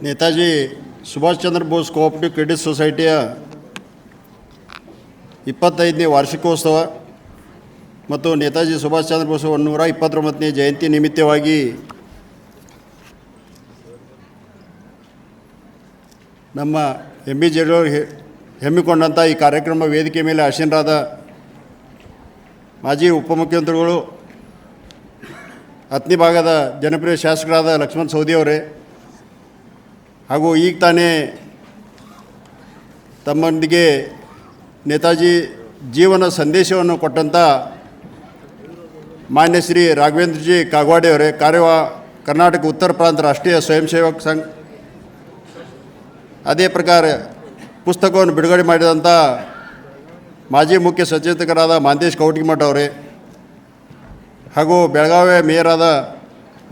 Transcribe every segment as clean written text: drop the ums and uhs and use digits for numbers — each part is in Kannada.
ನೇತಾಜಿ ಸುಭಾಷ್ ಚಂದ್ರ ಬೋಸ್ ಕೋಆಪರೇಟಿವ್ ಕ್ರೆಡಿಟ್ ಸೊಸೈಟಿಯ 25ನೇ ವಾರ್ಷಿಕೋತ್ಸವ ಮತ್ತು ನೇತಾಜಿ ಸುಭಾಷ್ ಚಂದ್ರ ಬೋಸ್ 129ನೇ ಜಯಂತಿ ನಿಮಿತ್ತವಾಗಿ ನಮ್ಮ ಎಂ.ಬಿ. ಜೇಡಿಯವರು ಹೆಮ್ಮಿಕೊಂಡಂಥ ಈ ಕಾರ್ಯಕ್ರಮ ವೇದಿಕೆ ಮೇಲೆ ಆಸೀನರಾದ ಮಾಜಿ ಉಪಮುಖ್ಯಮಂತ್ರಿಗಳು, ಹತ್ತನೇ ಭಾಗದ ಜನಪ್ರಿಯ ಶಾಸಕರಾದ ಲಕ್ಷ್ಮಣ ಸವದಿಯವರೇ, ಹಾಗೂ ಈಗ ತಾನೇ ತಮ್ಮೊಂದಿಗೆ ನೇತಾಜಿ ಜೀವನ ಸಂದೇಶವನ್ನು ಕೊಟ್ಟಂಥ ಮಾನ್ಯ ಶ್ರೀ ರಾಘವೇಂದ್ರಜಿ ಕಾಗವಾಡೆಯವರೇ, ಕರ್ನಾಟಕ ಉತ್ತರ ಪ್ರಾಂತ ರಾಷ್ಟ್ರೀಯ ಸ್ವಯಂ ಸೇವಕ ಸಂಘ, ಅದೇ ಪ್ರಕಾರ ಪುಸ್ತಕವನ್ನು ಬಿಡುಗಡೆ ಮಾಡಿದಂಥ ಮಾಜಿ ಮುಖ್ಯ ಸಚೇತಕರಾದ ಮಾಂತೇಶ್ ಕೌಟಿಮಠ ಅವರೇ, ಹಾಗೂ ಬೆಳಗಾವಿಯ ಮೇಯರ್ ಆದ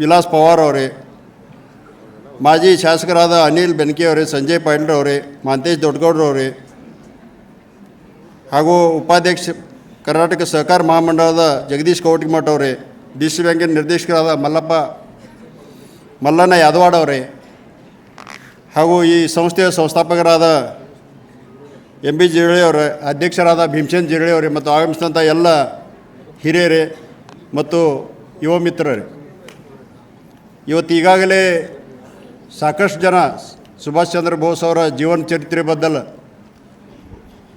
ವಿಲಾಸ್ ಪವಾರ್ ಅವರೇ, ಮಾಜಿ ಶಾಸಕರಾದ ಅನಿಲ್ ಬೆನಕೆ ಅವರೇ, ಸಂಜಯ್ ಪಾಟೀಲ್ ಅವರೇ, ಮಾಂತೇಶ್ ದೊಡ್ಡಗೌಡರವರೇ, ಹಾಗೂ ಉಪಾಧ್ಯಕ್ಷ ಕರ್ನಾಟಕ ಸಹಕಾರ ಮಹಾಮಂಡಳದ ಜಗದೀಶ್ ಕೌಟಿಮಠ ಅವರೇ, ಡಿ.ಸಿ. ಬ್ಯಾಂಕಿನ ನಿರ್ದೇಶಕರಾದ ಮಲ್ಲಣ್ಣ ಯಾದವಾಡ್ ಅವರೇ, ಹಾಗೂ ಈ ಸಂಸ್ಥೆಯ ಸಂಸ್ಥಾಪಕರಾದ ಎಂ.ಬಿ. ಜೇಡಿಯವರ ಅಧ್ಯಕ್ಷರಾದ ಭೀಮಸೇನ್ ಜೇಡಿಯವರೇ, ಮತ್ತು ಆಗಮಿಸಿದಂಥ ಎಲ್ಲ ಹಿರಿಯರೇ ಮತ್ತು ಯುವ ಮಿತ್ರರೇ, ಇವತ್ತು ಈಗಾಗಲೇ ಸಾಕಷ್ಟು ಜನ ಸುಭಾಷ್ ಚಂದ್ರ ಬೋಸ್ ಅವರ ಜೀವನ ಚರಿತ್ರೆ ಬದಲು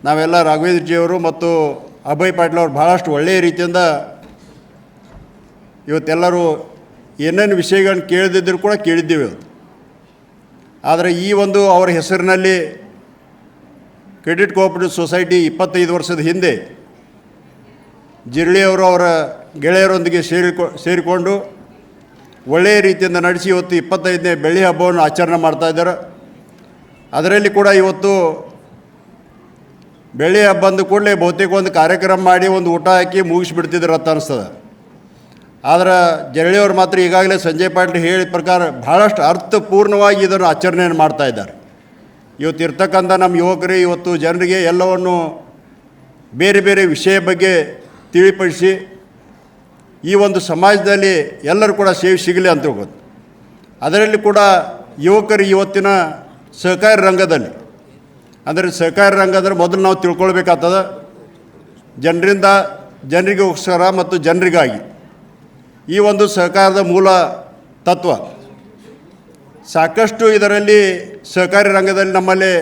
ನಾವೆಲ್ಲ ರಾಘವೇಂದ್ರಜಿಯವರು ಮತ್ತು ಅಭಯ್ ಪಾಟೀಲ್ ಅವರು ಭಾಳಷ್ಟು ಒಳ್ಳೆಯ ರೀತಿಯಿಂದ ಇವತ್ತೆಲ್ಲರೂ ಏನೇನು ವಿಷಯಗಳನ್ನು ಕೇಳದಿದ್ದರೂ ಕೂಡ ಕೇಳಿದ್ದೀವಿ. ಆದರೆ ಈ ಒಂದು ಅವರ ಹೆಸರಿನಲ್ಲಿ ಕ್ರೆಡಿಟ್ ಕೋಆಪರೇಟಿವ್ ಸೊಸೈಟಿ 25 ವರ್ಷದ ಹಿಂದೆ ಜಿರಳಿಯವರು ಅವರ ಗೆಳೆಯರೊಂದಿಗೆ ಸೇರಿಕೊಂಡು ಒಳ್ಳೆಯ ರೀತಿಯಿಂದ ನಡೆಸಿ ಇವತ್ತು 25ನೇ ಬೆಳ್ಳಿ ಹಬ್ಬವನ್ನು ಆಚರಣೆ ಮಾಡ್ತಾಯಿದ್ದಾರೆ. ಅದರಲ್ಲಿ ಕೂಡ ಇವತ್ತು ಬೆಳ್ಳಿ ಹಬ್ಬ ಅಂದ ಕೂಡಲೇ ಬಹುತೇಕ ಒಂದು ಕಾರ್ಯಕ್ರಮ ಮಾಡಿ ಒಂದು ಊಟ ಹಾಕಿ ಮುಗಿಸ್ಬಿಡ್ತಿದ್ರು ಅಂತ ಅನಿಸ್ತದೆ. ಆದರೆ ಜರಳಿಯವರು ಮಾತ್ರ ಈಗಾಗಲೇ ಸಂಜಯ್ ಪಾಟೀಲ್ ಹೇಳಿದ ಪ್ರಕಾರ ಭಾಳಷ್ಟು ಅರ್ಥಪೂರ್ಣವಾಗಿ ಇದನ್ನು ಆಚರಣೆಯನ್ನು ಮಾಡ್ತಾಯಿದ್ದಾರೆ. ಇವತ್ತು ಇರ್ತಕ್ಕಂಥ ನಮ್ಮ ಯುವಕರು ಇವತ್ತು ಜನರಿಗೆ ಎಲ್ಲವನ್ನು ಬೇರೆ ಬೇರೆ ವಿಷಯ ಬಗ್ಗೆ ತಿಳಿಪಡಿಸಿ ಈ ಒಂದು ಸಮಾಜದಲ್ಲಿ ಎಲ್ಲರೂ ಕೂಡ ಸೇವೆ ಸಿಗಲಿ ಅಂತ ಹೋಗೋದು. ಅದರಲ್ಲಿ ಕೂಡ ಯುವಕರು ಇವತ್ತಿನ ಸಹಕಾರಿ ರಂಗದಲ್ಲಿ, ಅಂದರೆ ಸಹಕಾರಿ ರಂಗ ಅಂದರೆ ಮೊದಲು ನಾವು ತಿಳ್ಕೊಳ್ಬೇಕಾಗ್ತದೆ, ಜನರಿಗೋಸ್ಕರ ಮತ್ತು ಜನರಿಗಾಗಿ ಈ ಒಂದು ಸಹಕಾರದ ಮೂಲ ತತ್ವ ಸಾಕಷ್ಟು. ಇದರಲ್ಲಿ ಸಹಕಾರಿ ರಂಗದಲ್ಲಿ ನಮ್ಮಲ್ಲಿ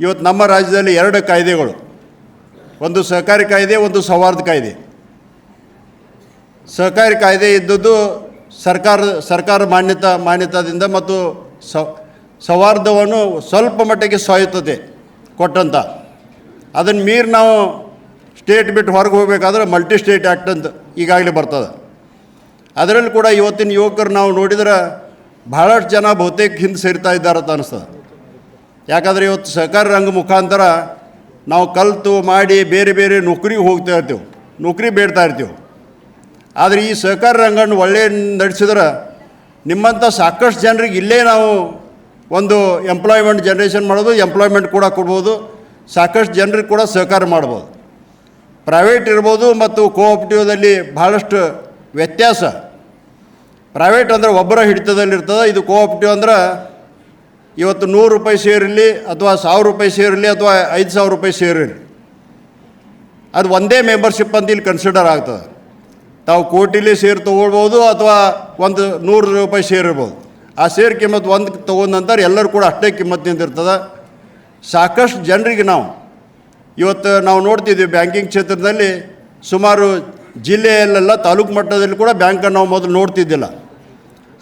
ಇವತ್ತು ನಮ್ಮ ರಾಜ್ಯದಲ್ಲಿ 2 ಕಾಯ್ದೆಗಳು, ಒಂದು ಸಹಕಾರಿ ಕಾಯ್ದೆ, ಒಂದು ಸೌಹಾರ್ದ ಕಾಯ್ದೆ. ಸಹಕಾರಿ ಕಾಯ್ದೆ ಇದ್ದದ್ದು ಸರ್ಕಾರ ಮಾನ್ಯತಾದಿಂದ ಮತ್ತು ಸೌಹಾರ್ದವನ್ನು ಸ್ವಲ್ಪ ಮಟ್ಟಿಗೆ ಸ್ವಾಯತ್ತತೆ ಕೊಟ್ಟಂಥ, ಅದನ್ನು ಮೀರಿ ನಾವು ಸ್ಟೇಟ್ ಬಿಟ್ಟು ಹೊರಗೆ ಹೋಗಬೇಕಾದ್ರೆ ಮಲ್ಟಿ ಸ್ಟೇಟ್ ಆ್ಯಕ್ಟ್ ಅಂತ ಈಗಾಗಲೇ ಬರ್ತದೆ. ಅದರಲ್ಲಿ ಕೂಡ ಇವತ್ತಿನ ಯುವಕರು ನಾವು ನೋಡಿದ್ರೆ ಭಾಳಷ್ಟು ಜನ ಬಹುತೇಕ ಹಿಂದೆ ಸೇರ್ತಾ ಇದ್ದಾರೆ ಅಂತ ಅನಿಸ್ತದೆ. ಯಾಕಂದರೆ ಇವತ್ತು ಸಹಕಾರಿ ರಂಗ ಮುಖಾಂತರ ನಾವು ಕಲಿತು ಮಾಡಿ ಬೇರೆ ಬೇರೆ ನೌಕರಿಗೆ ಹೋಗ್ತಾ ಇರ್ತೀವಿ, ನೌಕರಿ ಬೇಡ್ತಾ ಇರ್ತೀವಿ. ಆದರೆ ಈ ಸಹಕಾರ ರಂಗವನ್ನು ಒಳ್ಳೆಯ ನಡೆಸಿದ್ರೆ ನಿಮ್ಮಂಥ ಸಾಕಷ್ಟು ಜನರಿಗೆ ಇಲ್ಲೇ ನಾವು ಒಂದು ಎಂಪ್ಲಾಯ್ಮೆಂಟ್ ಜನ್ರೇಷನ್ ಮಾಡೋದು, ಎಂಪ್ಲಾಯ್ಮೆಂಟ್ ಕೂಡ ಕೊಡ್ಬೋದು, ಸಾಕಷ್ಟು ಜನರಿಗೆ ಕೂಡ ಸಹಕಾರ ಮಾಡ್ಬೋದು. ಪ್ರೈವೇಟ್ ಇರ್ಬೋದು ಮತ್ತು ಕೋಆಪರೇಟಿವ್ದಲ್ಲಿ ಭಾಳಷ್ಟು ವ್ಯತ್ಯಾಸ. ಪ್ರೈವೇಟ್ ಅಂದರೆ ಒಬ್ಬರ ಹಿಡಿತದಲ್ಲಿರ್ತದೆ, ಇದು ಕೋಆಪರೇಟಿವ್ ಅಂದ್ರೆ ಇವತ್ತು 100 ರೂಪಾಯಿ ಶೇರ್ ಇರಲಿ ಅಥವಾ 1000 ರೂಪಾಯಿ ಶೇರ್ ಇರಲಿ ಅಥವಾ 5000 ರೂಪಾಯಿ ಶೇರ್ ಇರಲಿ, ಅದು ಒಂದೇ ಮೆಂಬರ್ಶಿಪ್ ಅಂತ ಇಲ್ಲಿ ಕನ್ಸಿಡರ್ ಆಗ್ತದೆ. ತಾವು ಕೋಟಿಲಿ ಶೇರ್ ತೊಗೊಳ್ಬೋದು ಅಥವಾ ಒಂದು 100 ರೂಪಾಯಿ ಶೇರ್ ಇರ್ಬೋದು. ಆ ಶೇರ್ ಕಿಮ್ಮತ್ತು ಒಂದು ತೊಗೊಂಡ ನಂತರ ಎಲ್ಲರೂ ಕೂಡ ಅಷ್ಟೇ ಕಿಮ್ಮತ್ತಿಂದ ಇರ್ತದೆ. ಸಾಕಷ್ಟು ಜನರಿಗೆ ಇವತ್ತು ನಾವು ನೋಡ್ತಿದ್ದೀವಿ ಬ್ಯಾಂಕಿಂಗ್ ಕ್ಷೇತ್ರದಲ್ಲಿ ಸುಮಾರು ಜಿಲ್ಲೆಯಲ್ಲೆಲ್ಲ ತಾಲೂಕು ಮಟ್ಟದಲ್ಲಿ ಕೂಡ ಬ್ಯಾಂಕನ್ನು ನಾವು ಮೊದಲು ನೋಡ್ತಿದ್ದಿಲ್ಲ.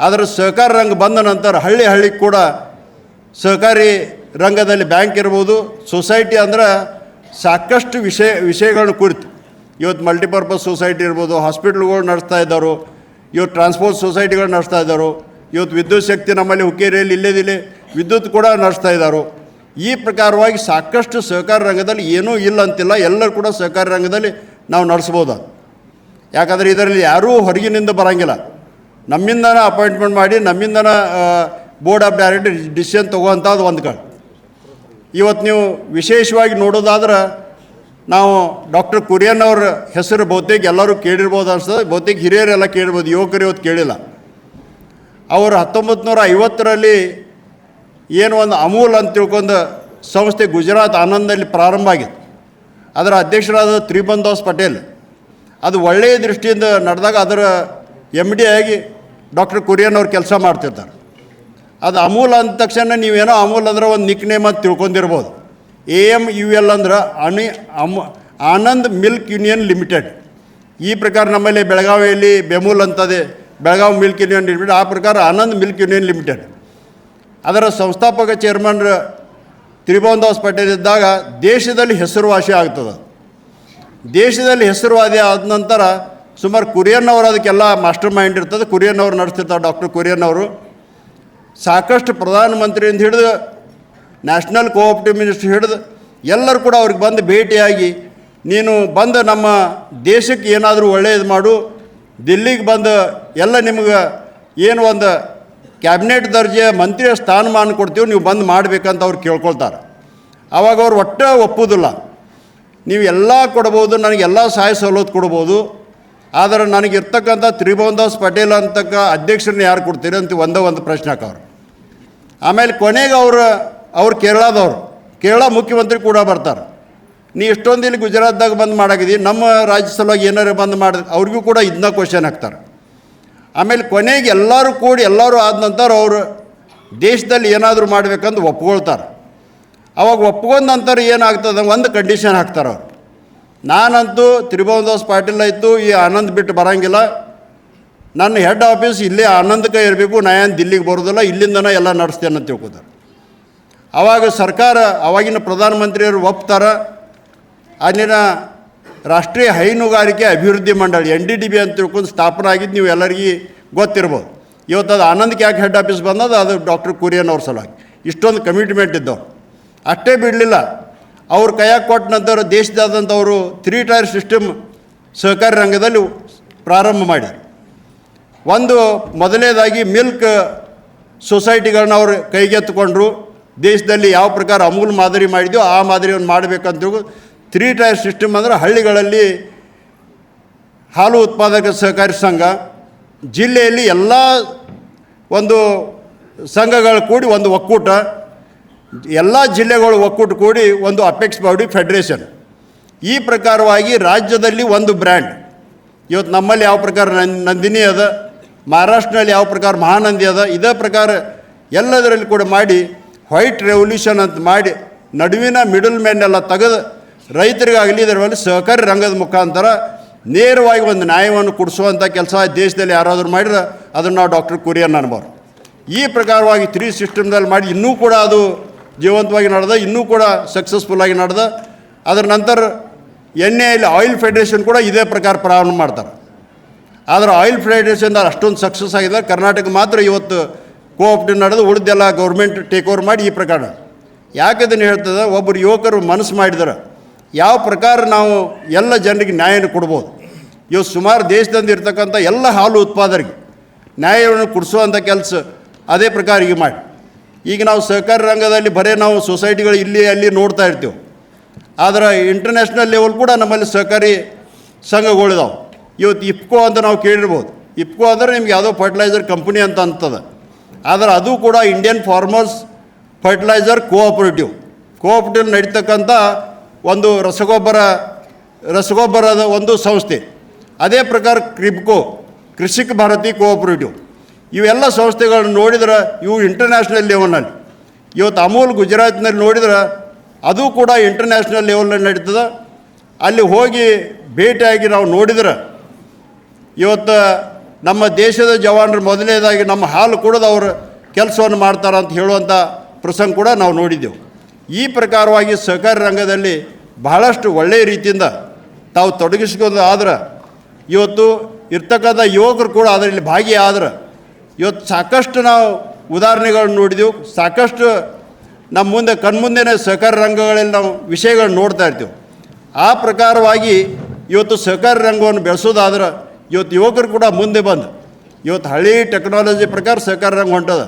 ಆದರೆ ಸಹಕಾರ ರಂಗ ಬಂದ ನಂತರ ಹಳ್ಳಿ ಕೂಡ ಸಹಕಾರಿ ರಂಗದಲ್ಲಿ ಬ್ಯಾಂಕ್ ಇರ್ಬೋದು, ಸೊಸೈಟಿ ಅಂದ್ರೆ ಸಾಕಷ್ಟು ವಿಷಯಗಳನ್ನ ಕುರಿತು ಇವತ್ತು ಮಲ್ಟಿಪರ್ಪಸ್ ಸೊಸೈಟಿ ಇರ್ಬೋದು, ಹಾಸ್ಪಿಟ್ಲ್ಗಳು ನಡೆಸ್ತಾ ಇದ್ದಾರೋ, ಇವತ್ತು ಟ್ರಾನ್ಸ್ಪೋರ್ಟ್ ಸೊಸೈಟಿಗಳು ನಡೆಸ್ತಾ ಇದ್ದಾರೋ, ಇವತ್ತು ವಿದ್ಯುತ್ ಶಕ್ತಿ ನಮ್ಮಲ್ಲಿ ಹುಕ್ಕೇರಿಯಲ್ಲಿ ಇಲ್ಲೇದಿಲ್ಲ ವಿದ್ಯುತ್ ಕೂಡ ನಡೆಸ್ತಾ ಇದ್ದಾರೋ. ಈ ಪ್ರಕಾರವಾಗಿ ಸಾಕಷ್ಟು ಸಹಕಾರ ರಂಗದಲ್ಲಿ ಏನೂ ಇಲ್ಲ ಅಂತಿಲ್ಲ, ಎಲ್ಲರೂ ಕೂಡ ಸಹಕಾರಿ ರಂಗದಲ್ಲಿ ನಾವು ನಡೆಸ್ಬೋದು. ಯಾಕಂದರೆ ಇದರಲ್ಲಿ ಯಾರೂ ಹೊರಗಿನಿಂದ ಬರೋಂಗಿಲ್ಲ, ನಮ್ಮಿಂದನೇ ಅಪಾಯಿಂಟ್ಮೆಂಟ್ ಮಾಡಿ ನಮ್ಮಿಂದನೇ ಬೋರ್ಡ್ ಆಫ್ ಡೈರೆಕ್ಟರ್ ಡಿಸಿಷನ್ ತೊಗೋವಂಥದ್ದು ಒಂದು ಕಡೆ. ಇವತ್ತು ನೀವು ವಿಶೇಷವಾಗಿ ನೋಡೋದಾದ್ರೆ ನಾವು ಡಾಕ್ಟರ್ ಕುರಿಯನ್ ಅವ್ರ ಹೆಸರು ಬಹುತೇಕ ಎಲ್ಲರೂ ಕೇಳಿರ್ಬೋದು ಅನ್ಸ್ತದೆ, ಬಹುತೇಕ ಹಿರಿಯರೆಲ್ಲ ಕೇಳಿರ್ಬೋದು, ಯುವಕರು ಇವತ್ತು ಕೇಳಿಲ್ಲ. ಅವರು 1950ರಲ್ಲಿ ಏನು ಒಂದು ಅಮೂಲ್ ಅಂತ ತಿಳ್ಕೊಂಡು ಸಂಸ್ಥೆ ಗುಜರಾತ್ ಆನಂದಲ್ಲಿ ಪ್ರಾರಂಭ ಆಗಿತ್ತು. ಅದರ ಅಧ್ಯಕ್ಷರಾದ ತ್ರಿಭುವನದಾಸ್ ಪಟೇಲ್. ಅದು ಒಳ್ಳೆಯ ದೃಷ್ಟಿಯಿಂದ ನಡೆದಾಗ ಅದರ MD ಆಗಿ ಡಾಕ್ಟರ್ ಕುರಿಯನ್ ಅವ್ರು ಕೆಲಸ ಮಾಡ್ತಿರ್ತಾರೆ. ಅದು ಅಮೂಲ್ ಅಂದ ತಕ್ಷಣ ನೀವೇನೋ ಅಮೂಲ್ ಅಂದ್ರೆ ಒಂದು ನಿಕ್ ನೇಮ್ ಅಂತ ತಿಳ್ಕೊಂಡಿರ್ಬೋದು. AMUL ಅಂದ್ರೆ ಆನಂದ್ ಮಿಲ್ಕ್ ಯೂನಿಯನ್ ಲಿಮಿಟೆಡ್. ಈ ಪ್ರಕಾರ ನಮ್ಮಲ್ಲಿ ಬೆಳಗಾವಿಯಲ್ಲಿ ಬೆಮೂಲ್ ಅಂತದೆ, ಬೆಳಗಾವಿ ಮಿಲ್ಕ್ ಯೂನಿಯನ್ ಲಿಮಿಟೆಡ್. ಆ ಪ್ರಕಾರ ಆನಂದ್ ಮಿಲ್ಕ್ ಯೂನಿಯನ್ ಲಿಮಿಟೆಡ್. ಅದರ ಸಂಸ್ಥಾಪಕ ಚೇರ್ಮನ್ ತ್ರಿಭುವನದಾಸ್ ಪಟೇಲ್ ಇದ್ದಾಗ ದೇಶದಲ್ಲಿ ಹೆಸರುವಾಸಿ ಆಗ್ತದೆ. ದೇಶದಲ್ಲಿ ಹೆಸರುವಾದಿ ಆದ ನಂತರ ಸುಮಾರು ಕುರಿಯನ್ ಅವರು ಅದಕ್ಕೆಲ್ಲ ಮಾಸ್ಟರ್ ಮೈಂಡ್ ಇರ್ತದೆ. ಕುರಿಯನ್ ಅವರು ನಡೆಸ್ತಿರ್ತಾರೆ. ಡಾಕ್ಟರ್ ಕುರಿಯನ್ ಅವರು ಸಾಕಷ್ಟು ಪ್ರಧಾನಮಂತ್ರಿಯಿಂದ ಹಿಡಿದು ನ್ಯಾಷನಲ್ ಕೋಆಪ್ರೇಟಿವ್ ಮಿನಿಸ್ಟ್ರಿ ಹಿಡಿದು ಎಲ್ಲರೂ ಕೂಡ ಅವ್ರಿಗೆ ಬಂದು ಭೇಟಿಯಾಗಿ, ನೀನು ಬಂದು ನಮ್ಮ ದೇಶಕ್ಕೆ ಏನಾದರೂ ಒಳ್ಳೆಯದು ಮಾಡು, ದಿಲ್ಲಿಗೆ ಬಂದು ಎಲ್ಲ ನಿಮ್ಗೆ ಏನು ಒಂದು ಕ್ಯಾಬಿನೆಟ್ ದರ್ಜೆಯ ಮಂತ್ರಿಯ ಸ್ಥಾನಮಾನ ಕೊಡ್ತೀವಿ, ನೀವು ಬಂದು ಮಾಡಬೇಕಂತ ಅವ್ರು ಕೇಳ್ಕೊಳ್ತಾರೆ. ಆವಾಗ ಅವ್ರು ಒಟ್ಟೆ ಒಪ್ಪುವುದಿಲ್ಲ. ನೀವು ಎಲ್ಲ ಕೊಡ್ಬೋದು, ನನಗೆಲ್ಲ ಸಹಾಯ ಸವಲತ್ತು ಕೊಡ್ಬೋದು, ಆದರೆ ನನಗಿರ್ತಕ್ಕಂಥ ತ್ರಿಭುವನದಾಸ್ ಪಟೇಲ್ ಅಂತಕ್ಕ ಅಧ್ಯಕ್ಷರನ್ನ ಯಾರು ಕೊಡ್ತೀರಿ ಅಂತ ಒಂದು ಪ್ರಶ್ನೆ ಹಾಕವ್ರು. ಆಮೇಲೆ ಕೊನೆಗೆ ಅವ್ರು ಕೇರಳ ಮುಖ್ಯಮಂತ್ರಿ ಕೂಡ ಬರ್ತಾರೆ. ನೀ ಇಷ್ಟೊಂದು ಇಲ್ಲಿ ಗುಜರಾತ್ದಾಗ ಬಂದು ಮಾಡಾಕಿದ್ದೀವಿ, ನಮ್ಮ ರಾಜ್ಯ ಸಲುವಾಗಿ ಏನಾರು ಬಂದು ಮಾಡಿದ್ರೆ ಅವ್ರಿಗೂ ಕೂಡ ಇದನ್ನ ಕ್ವಶನ್ ಹಾಕ್ತಾರೆ. ಆಮೇಲೆ ಕೊನೆಗೆ ಎಲ್ಲರೂ ಆದ ನಂತರ ಅವರು ದೇಶದಲ್ಲಿ ಏನಾದರೂ ಮಾಡಬೇಕಂತ ಒಪ್ಕೊಳ್ತಾರೆ. ಅವಾಗ ಒಪ್ಕೊಂಡ ನಂತರ ಏನಾಗ್ತದೆ, ಒಂದು ಕಂಡೀಷನ್ ಹಾಕ್ತಾರೆ ಅವರು. ನಾನಂತೂ ತ್ರಿಭುವನದಾಸ್ ಪಾಟೀಲ್ ಆಯಿತು, ಈ ಆನಂದ್ ಬಿಟ್ಟು ಬರೋಂಗಿಲ್ಲ, ನನ್ನ ಹೆಡ್ ಆಫೀಸ್ ಇಲ್ಲೇ ಆನಂದಕ್ಕೆ ಇರಬೇಕು, ನಾ ಏನು ದಿಲ್ಲಿಗೆ ಬರೋದಿಲ್ಲ, ಇಲ್ಲಿಂದನೇ ಎಲ್ಲ ನಡೆಸ್ತೇನೆ ಅಂತ ತಿಳ್ಕೊತಾರೆ. ಆವಾಗ ಸರ್ಕಾರ, ಅವಾಗಿನ ಪ್ರಧಾನಮಂತ್ರಿಯವರು ಒಪ್ತಾರೆ. ಅಲ್ಲಿನ ರಾಷ್ಟ್ರೀಯ ಹೈನುಗಾರಿಕೆ ಅಭಿವೃದ್ಧಿ ಮಂಡಳಿ NDDB ಅಂತ ತಿಳ್ಕೊಂಡು ಸ್ಥಾಪನೆ ಆಗಿದ್ದು ನೀವು ಎಲ್ಲರಿಗೂ ಗೊತ್ತಿರ್ಬೋದು. ಇವತ್ತು ಅದು ಆನಂದಕ್ಕೆ ಯಾಕೆ ಹೆಡ್ ಆಫೀಸ್ ಬಂದದು, ಅದು ಡಾಕ್ಟರ್ ಕುರಿಯನ್ ಅವ್ರ ಸಲುವಾಗಿ. ಇಷ್ಟೊಂದು ಕಮಿಟ್ಮೆಂಟ್ ಇದ್ದವ್ರು. ಅಷ್ಟೇ ಬಿಡಲಿಲ್ಲ, ಅವ್ರ ಕೈಯಾಗ ಕೊಟ್ಟ ನಂತರ ದೇಶದಾದಂಥವರು 3 ಟೈರ್ ಸಿಸ್ಟಮ್ ಸಹಕಾರಿ ರಂಗದಲ್ಲಿ ಪ್ರಾರಂಭ ಮಾಡ್ಯಾರ. ಒಂದು ಮೊದಲನೇದಾಗಿ ಮಿಲ್ಕ್ ಸೊಸೈಟಿಗಳನ್ನ ಅವರು ಕೈಗೆತ್ತಿಕೊಂಡ್ರು. ದೇಶದಲ್ಲಿ ಯಾವ ಪ್ರಕಾರ ಅಮೂಲ್ ಮಾದರಿ ಮಾಡಿದೆಯೋ ಆ ಮಾದರಿಯನ್ನು ಮಾಡಬೇಕಂತ 3 ಟೈರ್ ಸಿಸ್ಟಮ್ ಅಂದರೆ ಹಳ್ಳಿಗಳಲ್ಲಿ ಹಾಲು ಉತ್ಪಾದಕ ಸಹಕಾರಿ ಸಂಘ, ಜಿಲ್ಲೆಯಲ್ಲಿ ಎಲ್ಲ ಒಂದು ಸಂಘಗಳು ಕೂಡಿ ಒಂದು ಒಕ್ಕೂಟ, ಎಲ್ಲ ಜಿಲ್ಲೆಗಳು ಒಕ್ಕೂಟ ಕೂಡಿ ಒಂದು ಅಪೆಕ್ಸ್ ಬಾಡಿ ಫೆಡರೇಷನ್. ಈ ಪ್ರಕಾರವಾಗಿ ರಾಜ್ಯದಲ್ಲಿ ಒಂದು ಬ್ರ್ಯಾಂಡ್. ಇವತ್ತು ನಮ್ಮಲ್ಲಿ ಯಾವ ಪ್ರಕಾರ ನಂದಿನಿ ಅದ, ಮಹಾರಾಷ್ಟ್ರದಲ್ಲಿ ಯಾವ ಪ್ರಕಾರ ಮಹಾನಂದಿ ಅದ, ಇದೇ ಪ್ರಕಾರ ಎಲ್ಲದರಲ್ಲಿ ಕೂಡ ಮಾಡಿ ವೈಟ್ ರೆವಲ್ಯೂಷನ್ ಅಂತ ಮಾಡಿ ನಡುವಿನ ಮಿಡಲ್ ಮ್ಯಾನ್ ಎಲ್ಲ ತೆಗೆದು ರೈತರಿಗಾಗಲಿ ಇದರಲ್ಲಿ ಸಹಕಾರಿ ರಂಗದ ಮುಖಾಂತರ ನೇರವಾಗಿ ಒಂದು ನ್ಯಾಯವನ್ನು ಕೊಡಿಸುವಂಥ ಕೆಲಸ ದೇಶದಲ್ಲಿ ಯಾರಾದರೂ ಮಾಡಿದ್ರೆ ಅದನ್ನು ನಾವು ಡಾಕ್ಟರ್ ಕುರಿಯನ್ ಅನ್ಬೋದು. ಈ ಪ್ರಕಾರವಾಗಿ 3 ಸಿಸ್ಟಮ್ದಲ್ಲಿ ಮಾಡಿ ಇನ್ನೂ ಕೂಡ ಅದು ಜೀವಂತವಾಗಿ ನಡೆದ, ಇನ್ನೂ ಕೂಡ ಸಕ್ಸಸ್ಫುಲ್ಲಾಗಿ ನಡೆದ. ಅದರ ನಂತರ ಎಣ್ಣೆಯಲ್ಲಿ ಆಯಿಲ್ ಫೆಡರೇಷನ್ ಕೂಡ ಇದೇ ಪ್ರಕಾರ ಪ್ರಾರಂಭ ಮಾಡ್ತಾರೆ. ಆದರೆ ಆಯಿಲ್ ಫೆಡರೇಷನ್ದಾಗ ಅಷ್ಟೊಂದು ಸಕ್ಸಸ್ ಆಗಿದೆ. ಕರ್ನಾಟಕ ಮಾತ್ರ ಇವತ್ತು ಕೋಆಪ್ರೇಟಿವ್ ನಡೆದು ಉಳಿದೆಲ್ಲ ಗೌರ್ಮೆಂಟ್ ಟೇಕ್ ಓವರ್ ಮಾಡಿ ಈ ಪ್ರಕಾರ. ಯಾಕೆ ಅದನ್ನು ಹೇಳ್ತದೆ, ಒಬ್ಬರು ಯುವಕರು ಮನಸ್ಸು ಮಾಡಿದ್ರೆ ಯಾವ ಪ್ರಕಾರ ನಾವು ಎಲ್ಲ ಜನರಿಗೆ ನ್ಯಾಯವನ್ನು ಕೊಡ್ಬೋದು. ಇವತ್ತು ಸುಮಾರು ದೇಶದಿಂದ ಇರ್ತಕ್ಕಂಥ ಎಲ್ಲ ಹಾಲು ಉತ್ಪಾದಕರಿಗೆ ನ್ಯಾಯವನ್ನು ಕೊಡಿಸುವಂಥ ಕೆಲಸ ಅದೇ ಪ್ರಕಾರ ಈಗ ಮಾಡಿ. ಈಗ ನಾವು ಸಹಕಾರಿ ರಂಗದಲ್ಲಿ ಬರೀ ನಾವು ಸೊಸೈಟಿಗಳು ಇಲ್ಲಿ ಅಲ್ಲಿ ನೋಡ್ತಾ ಇರ್ತೀವಿ. ಆದರೆ ಇಂಟರ್ನ್ಯಾಷನಲ್ ಲೆವೆಲ್ ಕೂಡ ನಮ್ಮಲ್ಲಿ ಸಹಕಾರಿ ಸಂಘಗಳಿದಾವೆ. ಇವತ್ತು ಇಫ್ಕೋ ಅಂತ ನಾವು ಕೇಳಿರ್ಬೋದು. ಇಫ್ಕೋ ಅಂದರೆ ನಿಮ್ಗೆ ಯಾವುದೋ ಫರ್ಟಿಲೈಸರ್ ಕಂಪ್ನಿ ಅಂತ ಅಂತದೆ. ಆದರೆ ಅದು ಕೂಡ ಇಂಡಿಯನ್ ಫಾರ್ಮರ್ಸ್ ಫರ್ಟಿಲೈಸರ್ ಕೋಆಪ್ರೇಟಿವ್ ನಡೀತಕ್ಕಂಥ ಒಂದು ರಸಗೊಬ್ಬರದ ಒಂದು ಸಂಸ್ಥೆ. ಅದೇ ಪ್ರಕಾರ ಕ್ರಿಬ್ಕೋ, ಕೃಷಿಕ ಭಾರತಿ ಕೋಆಪ್ರೇಟಿವ್, ಇವೆಲ್ಲ ಸಂಸ್ಥೆಗಳನ್ನ ನೋಡಿದ್ರೆ ಇವು ಇಂಟರ್ನ್ಯಾಷನಲ್ ಲೆವೆಲ್ನಲ್ಲಿ. ಇವತ್ತು ಅಮೂಲ್ ಗುಜರಾತ್ನಲ್ಲಿ ನೋಡಿದ್ರೆ ಅದು ಕೂಡ ಇಂಟರ್ನ್ಯಾಷನಲ್ ಲೆವೆಲ್ನಲ್ಲಿ ನಡೀತದೆ. ಅಲ್ಲಿ ಹೋಗಿ ಭೇಟಿಯಾಗಿ ನಾವು ನೋಡಿದ್ರೆ ಇವತ್ತು ನಮ್ಮ ದೇಶದ ಜವಾನರು ಮೊದಲನೇದಾಗಿ ನಮ್ಮ ಹಾಲು ಕುಡಿದು ಅವರು ಕೆಲಸವನ್ನು ಮಾಡ್ತಾರೆ ಅಂತ ಹೇಳುವಂಥ ಪ್ರಸಂಗ ಕೂಡ ನಾವು ನೋಡಿದ್ದೆವು. ಈ ಪ್ರಕಾರವಾಗಿ ಸಹಕಾರಿ ರಂಗದಲ್ಲಿ ಬಹಳಷ್ಟು ಒಳ್ಳೆಯ ರೀತಿಯಿಂದ ತಾವು ತೊಡಗಿಸ್ಕೊಂಡು ಆದ್ರೆ ಇವತ್ತು ಇರ್ತಕ್ಕಂಥ ಯುವಕರು ಕೂಡ ಅದರಲ್ಲಿ ಭಾಗಿಯಾದ್ರೆ ಇವತ್ತು ಸಾಕಷ್ಟು ನಾವು ಉದಾಹರಣೆಗಳನ್ನು ನೋಡಿದೆವು. ಸಾಕಷ್ಟು ನಮ್ಮ ಮುಂದೆ ಕಣ್ಮುಂದೆನೇ ಸಹಕಾರಿ ರಂಗಗಳಲ್ಲಿ ನಾವು ವಿಷಯಗಳನ್ನು ನೋಡ್ತಾ ಇರ್ತೀವಿ. ಆ ಪ್ರಕಾರವಾಗಿ ಇವತ್ತು ಸಹಕಾರಿ ರಂಗವನ್ನು ಬೆಳೆಸೋದಾದ್ರೆ ಇವತ್ತು ಯುವಕರು ಕೂಡ ಮುಂದೆ ಬಂದು ಇವತ್ತು ಹಳೆ ಟೆಕ್ನಾಲಜಿ ಪ್ರಕಾರ ಸಹಕಾರಿ ರಂಗ ಹೊಂಟದ.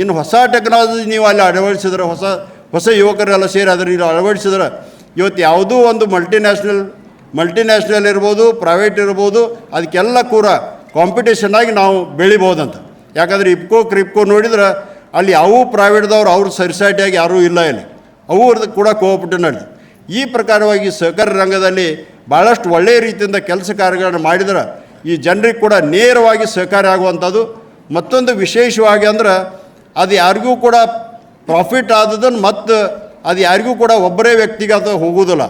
ಇನ್ನು ಹೊಸ ಟೆಕ್ನಾಲಜಿ ನೀವು ಅಲ್ಲಿ ಅಳವಡಿಸಿದ್ರೆ, ಹೊಸ ಯುವಕರೆಲ್ಲ ಸೇರಿ ಅದನ್ನು ಅಳವಡಿಸಿದ್ರೆ ಇವತ್ತು ಯಾವುದೂ ಒಂದು ಮಲ್ಟಿನ್ಯಾಷನಲ್ ಇರ್ಬೋದು, ಪ್ರೈವೇಟ್ ಇರ್ಬೋದು, ಅದಕ್ಕೆಲ್ಲ ಕೂಡ ಕಾಂಪಿಟೇಷನ್ ಆಗಿ ನಾವು ಬೆಳಿಬೋದಂತ. ಯಾಕಂದರೆ ಇಫ್ಕೋ ಕ್ರಿಬ್ಕೋ ನೋಡಿದ್ರೆ ಅಲ್ಲಿ ಅವು ಪ್ರೈವೇಟ್ದವ್ರು ಅವ್ರ ಸೊಸೈಟಿಯಾಗಿ ಯಾರೂ ಇಲ್ಲ ಇಲ್ಲಿ, ಅವ್ರದ್ದು ಕೂಡ ಕೋಆಪರೇಟಿವ್ ನಡೆದು ಈ ಪ್ರಕಾರವಾಗಿ ಸಹಕಾರಿ ರಂಗದಲ್ಲಿ ಭಾಳಷ್ಟು ಒಳ್ಳೆಯ ರೀತಿಯಿಂದ ಕೆಲಸ ಕಾರ್ಯಗಳನ್ನು ಮಾಡಿದ್ರೆ ಈ ಜನರಿಗೆ ಕೂಡ ನೇರವಾಗಿ ಸಹಕಾರಿ ಆಗುವಂಥದ್ದು. ಮತ್ತೊಂದು ವಿಶೇಷವಾಗಿ ಅಂದ್ರೆ ಅದು ಯಾರಿಗೂ ಕೂಡ ಪ್ರಾಫಿಟ್ ಆದದನ್ನು ಮತ್ತು ಅದು ಯಾರಿಗೂ ಕೂಡ ಒಬ್ಬರೇ ವ್ಯಕ್ತಿಗೆ ಅದು ಹೋಗೋದಿಲ್ಲ,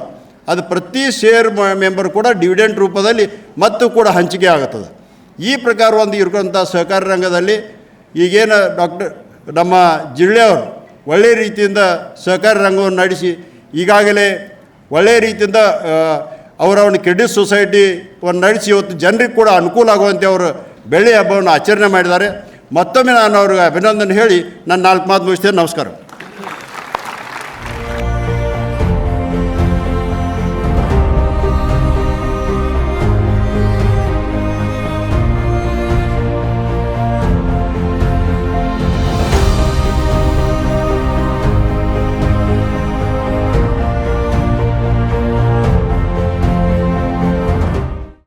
ಅದು ಪ್ರತಿ ಶೇರ್ ಮೆಂಬರ್ ಕೂಡ ಡಿವಿಡೆಂಟ್ ರೂಪದಲ್ಲಿ ಮತ್ತು ಕೂಡ ಹಂಚಿಕೆ ಆಗುತ್ತದೆ. ಈ ಪ್ರಕಾರ ಒಂದು ಇರುವಂಥ ಸಹಕಾರಿ ರಂಗದಲ್ಲಿ ಈಗೇನು ನಮ್ಮ ಜಿಲ್ಲೆಯವರು ಒಳ್ಳೆಯ ರೀತಿಯಿಂದ ಸಹಕಾರಿ ರಂಗವನ್ನು ನಡೆಸಿ ಈಗಾಗಲೇ ಒಳ್ಳೆಯ ರೀತಿಯಿಂದ ಅವರವನ್ನ ಕ್ರೆಡಿಟ್ ಸೊಸೈಟಿಯನ್ನು ನಡೆಸಿ ಇವತ್ತು ಜನರಿಗೆ ಕೂಡ ಅನುಕೂಲ ಆಗುವಂತೆ ಅವರು ಬೆಳ್ಳಿ ಹಬ್ಬವನ್ನು ಆಚರಣೆ ಮಾಡಿದ್ದಾರೆ. ಮತ್ತೊಮ್ಮೆ ನಾನು ಅವ್ರಿಗೆ ಅಭಿನಂದನೆ ಹೇಳಿ ನನ್ನ 4 ಮಾತು ಮುಗಿಸ್ತೇನೆ. ನಮಸ್ಕಾರ.